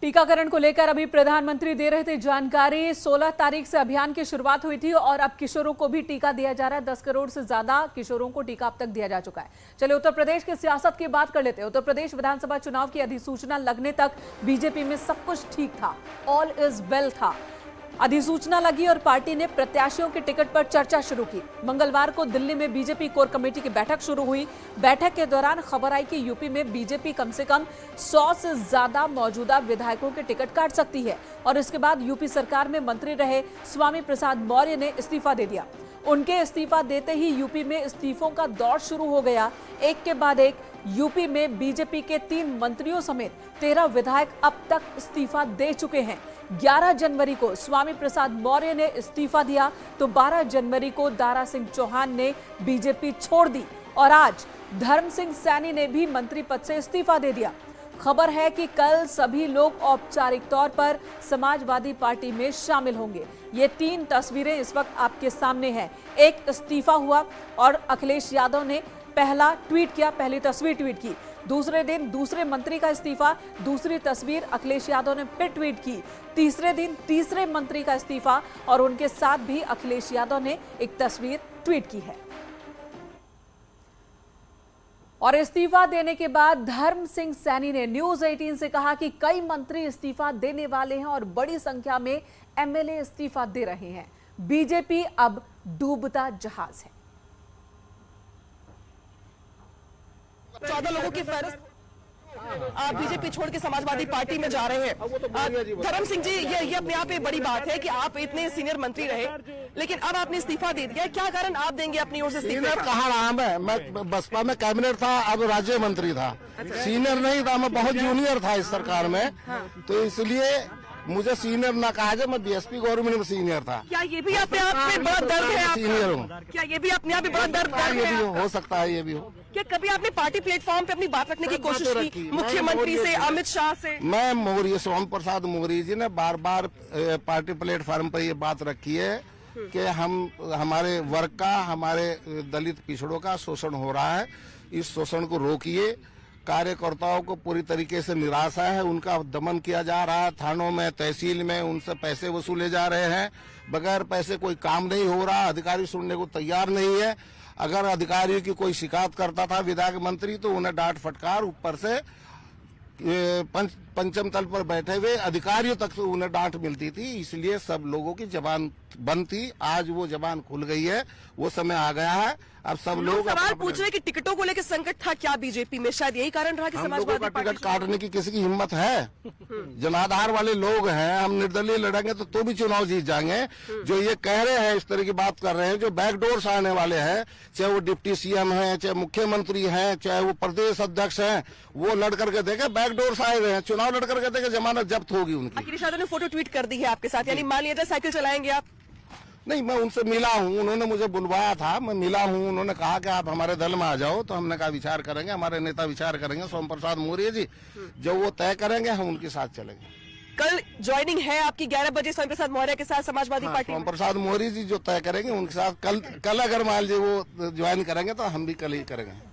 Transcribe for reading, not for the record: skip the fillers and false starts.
टीकाकरण को लेकर अभी प्रधानमंत्री दे रहे थे जानकारी। 16 तारीख से अभियान की शुरुआत हुई थी और अब किशोरों को भी टीका दिया जा रहा है। 10 करोड़ से ज्यादा किशोरों को टीका अब तक दिया जा चुका है। चलिए उत्तर प्रदेश की सियासत की बात कर लेते हैं। उत्तर प्रदेश विधानसभा चुनाव की अधिसूचना लगने तक बीजेपी में सब कुछ ठीक था, ऑल इज वेल था। अधिसूचना लगी और पार्टी ने प्रत्याशियों के टिकट पर चर्चा शुरू की। मंगलवार को दिल्ली में बीजेपी कोर कमेटी की बैठक शुरू हुई। बैठक के दौरान खबर आई कि यूपी में बीजेपी कम से कम 100 से ज्यादा मौजूदा विधायकों के टिकट काट सकती है और इसके बाद यूपी सरकार में मंत्री रहे स्वामी प्रसाद मौर्य ने इस्तीफा दे दिया। उनके इस्तीफा देते ही यूपी में इस्तीफों का दौर शुरू हो गया। एक के बाद एक यूपी में बीजेपी के 3 मंत्रियों समेत 13 विधायक अब तक इस्तीफा दे चुके हैं। 11 जनवरी को स्वामी प्रसाद मौर्य ने इस्तीफा दिया तो 12 जनवरी को दारा सिंह चौहान ने बीजेपी छोड़ दी और आज धर्म सिंह सैनी ने भी मंत्री पद से इस्तीफा दे दिया। खबर है कि कल सभी लोग औपचारिक तौर पर समाजवादी पार्टी में शामिल होंगे। ये 3 तस्वीरें इस वक्त आपके सामने हैं। एक इस्तीफा हुआ और अखिलेश यादव ने पहला ट्वीट किया, पहली तस्वीर ट्वीट की। दूसरे दिन दूसरे मंत्री का इस्तीफा, दूसरी तस्वीर अखिलेश यादव ने फिर ट्वीट की। तीसरे दिन तीसरे मंत्री का इस्तीफा और उनके साथ भी अखिलेश यादव ने एक तस्वीर ट्वीट की है। और इस्तीफा देने के बाद धर्म सिंह सैनी ने न्यूज 18 से कहा कि कई मंत्री इस्तीफा देने वाले हैं और बड़ी संख्या में एमएलए इस्तीफा दे रहे हैं। बीजेपी अब डूबता जहाज है। 14 लोगों की फहरिस्त आप बीजेपी छोड़ के समाजवादी पार्टी में जा रहे हैं। धर्म सिंह जी, ये अपने आप में बड़ी बात है कि आप इतने सीनियर मंत्री रहे लेकिन अब आपने इस्तीफा दे दिया। क्या कारण आप देंगे अपनी ओर से इस्तीफा? कहाँ रहा मैं बसपा में कैबिनेट था, अब राज्य मंत्री था। सीनियर नहीं था, मैं बहुत जूनियर था इस सरकार में। तो इसलिए मुझे सीनियर ना कहा जाए, मैं बीएसपी गवर्नमेंट में सीनियर था। क्या ये भी अपने आप में बड़ा दर्द है? सीनियर हूँ। क्या ये भी अपने आप में बड़ा दर्द है? ये भी हो सकता है, ये भी हो। क्या कभी आपने पार्टी प्लेटफॉर्म पे अपनी बात रखने की कोशिश की मुख्यमंत्री से, अमित शाह से? मैं मौर्य, स्वामी प्रसाद मौर्य जी ने बार बार पार्टी प्लेटफॉर्म पर ये बात रखी है कि हमारे वर्ग का, हमारे दलित पिछड़ों का शोषण हो रहा है, इस शोषण को रोकिए। कार्यकर्ताओं को पूरी तरीके से निराशा है, उनका दमन किया जा रहा है। थानों में, तहसील में उनसे पैसे वसूले जा रहे हैं। बगैर पैसे कोई काम नहीं हो रहा, अधिकारी सुनने को तैयार नहीं है। अगर अधिकारियों की कोई शिकायत करता था विधायक मंत्री तो उन्हें डांट फटकार, ऊपर से पंचम तल पर बैठे हुए अधिकारियों तक से उन्हें डांट मिलती थी। इसलिए सब लोगों की जबान बंद थी। आज वो जबान खुल गई है, वो समय आ गया है। अब सब लोग सवाल पूछ रहे हैं कि टिकटों को लेकर संकट था क्या बीजेपी में? शायद यही कारण रहा कि समाजवादी पार्टी टिकट काटने की किसी की हिम्मत है? जनाधार वाले लोग हैं, हम निर्दलीय लड़ेंगे तो भी चुनाव जीत जाएंगे। जो ये कह रहे हैं, इस तरह की बात कर रहे हैं, जो बैकडोर से आने वाले हैं, चाहे वो डिप्टी सीएम है, चाहे मुख्यमंत्री हैं, चाहे वो प्रदेश अध्यक्ष हैं, वो लड़ करके देखे, बैकडोर से आए हुए हैं, चुनाव लड़ करके देखे, जमानत जब्त होगी उनकी। अखिलेश यादव ने फोटो ट्वीट कर दी है आपके साथ, यानी मान लिया साइकिल चलाएंगे आप? नहीं, मैं उनसे मिला हूँ, उन्होंने मुझे बुलवाया था, मैं मिला हूँ। उन्होंने कहा कि आप हमारे दल में आ जाओ, तो हमने कहा विचार करेंगे, हमारे नेता विचार करेंगे, स्वामी प्रसाद मौर्य जी जो वो तय करेंगे हम उनके साथ चलेंगे। कल ज्वाइनिंग है आपकी 11 बजे स्वामी प्रसाद मौर्य के साथ समाजवादी पार्टी? स्वामी प्रसाद मौर्य जी जो तय करेंगे उनके साथ कल अगर मान लीजिए वो ज्वाइन करेंगे तो हम भी कल ही करेंगे।